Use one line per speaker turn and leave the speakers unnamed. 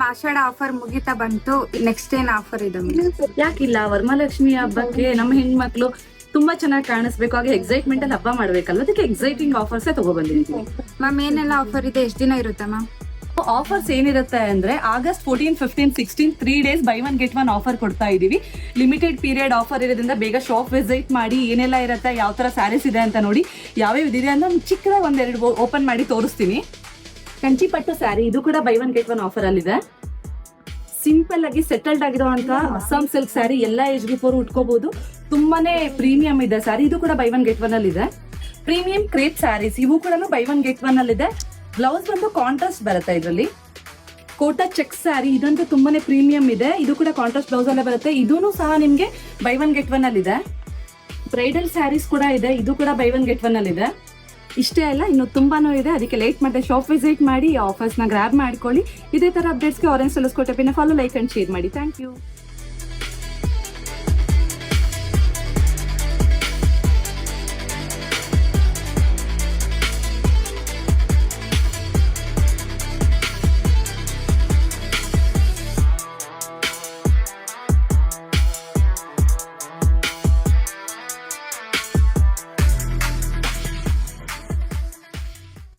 ಆಷಾಢ offer ಮುಗಿತಾ ಬಂತು, next ಏನ್ ಆಫರ್ ಇದೆ?
ಯಾಕಿಲ್ಲ, ವರಮಹಾಲಕ್ಷ್ಮಿ ಹಬ್ಬಕ್ಕೆ ನಮ್ಮ ಹೆಣ್ಮಕ್ಳು ತುಂಬಾ ಚೆನ್ನಾಗಿ ಕಾಣಿಸ್ಬೇಕು, ಹಾಗೆ ಎಕ್ಸೈಟ್ಮೆಂಟ್ ಅಲ್ಲಿ ಹಬ್ಬ ಮಾಡ್ಬೇಕಲ್ವ, ಅದಕ್ಕೆ ಎಕ್ಸೈಟಿಂಗ್ ಆಫರ್ಸ್ ತಗೊಬಂದಿದ್ದೀನಿ.
ಮ್ಯಾಮ್ ಏನೆಲ್ಲ ಆಫರ್ ಇದೆ, ಎಷ್ಟು ದಿನ ಇರುತ್ತೆ ಮ್ಯಾಮ್?
ಆಫರ್ಸ್ ಏನಿರುತ್ತೆ ಅಂದ್ರೆ August 14, 15, 16 3 days by one get one offer ಕೊಡ್ತಾ ಇದೀವಿ. ಲಿಮಿಟೆಡ್ ಪೀರಿಯಡ್ ಆಫರ್ ಇರೋದ್ರಿಂದ ಬೇಗ ಶಾಪ್ ವಿಸಿಟ್ ಮಾಡಿ, ಏನೆಲ್ಲ ಇರುತ್ತೆ, ಯಾವ ತರ ಸ್ಯಾರೀಸ್ ಇದೆ ಅಂತ ನೋಡಿ, ಯಾವ್ಯಾವ ಇದೆ ಅಂತ ಚಿಕ್ಕದಾಗಿ ಒಂದೆರಡು ಓಪನ್ ಮಾಡಿ ತೋರಿಸ್ತೀನಿ. ಕಂಚಿ ಪಟ್ಟು ಸ್ಯಾರಿ, ಇದು ಕೂಡ by one get one offer ಅಲ್ಲಿದೆ. ಸಿಂಪಲ್ ಆಗಿ ಸೆಟಲ್ಡ್ ಆಗಿರುವಂತ ಅಸ್ಸಾಂ ಸಿಲ್ಕ್ ಸ್ಯಾರಿ, ಎಲ್ಲಾ ಏಜ್ ಗ್ರೂಪ್ ಅವರು ಉಟ್ಕೋಬಹುದು. ತುಂಬಾನೇ ಪ್ರೀಮಿಯಂ ಇದೆ ಸ್ಯಾರಿ, ಇದು ಕೂಡ ಬೈ ಒನ್ ಗೆಟ್ ಒನ್ ಅಲ್ಲಿ ಇದೆ. ಪ್ರೀಮಿಯಂ ಕ್ರೇಪ್ ಸ್ಯಾರೀಸ್, ಇವು ಕೂಡ ಬೈ ಒನ್ ಗೆಟ್ ಒನ್ ಅಲ್ಲಿ ಇದೆ. ಬ್ಲೌಸ್ ಬಂದು ಕಾಂಟ್ರಾಸ್ಟ್ ಬರುತ್ತೆ ಇದರಲ್ಲಿ. ಕೋಟಾ ಚೆಕ್ ಸ್ಯಾರಿ, ಇದಂತೂ ತುಂಬಾನೇ ಪ್ರೀಮಿಯಂ ಇದೆ, ಇದು ಕೂಡ ಕಾಂಟ್ರಾಸ್ಟ್ ಬ್ಲೌಸ್ ಅಲ್ಲೇ ಬರುತ್ತೆ. ಇದೂ ಸಹ ನಿಮ್ಗೆ ಬೈ ಒನ್ ಗೆಟ್ ಒನ್ ಅಲ್ಲಿ ಇದೆ. ಬ್ರೈಡಲ್ ಸ್ಯಾರೀಸ್ ಕೂಡ ಇದೆ, ಇದು ಕೂಡ ಬೈ ಒನ್ ಗೆಟ್ ಒನ್ ಅಲ್ಲಿ ಇದೆ. ಇಷ್ಟೇ ಅಲ್ಲ, ಇನ್ನು ತುಂಬಾನು ಇದೆ, ಅದಕ್ಕೆ ಲೇಟ್ ಮಾಡದೆ ಶಾಪ್ ವಿಸಿಟ್ ಮಾಡಿ ಆಫರ್ಸ್ ನ ಗ್ರಾಬ್ ಮಾಡ್ಕೊಳ್ಳಿ. ಇದೇ ತರ ಅಪ್ಡೇಟ್ಸ್ಗೆ ಆರೆಂಜ್ ಸೆಲೆಸ್ಕೋಟ್ ಆಪ್ ನ ಫಾಲೋ, ಲೈಕ್ ಅಂಡ್ ಶೇರ್ ಮಾಡಿ. Thank you.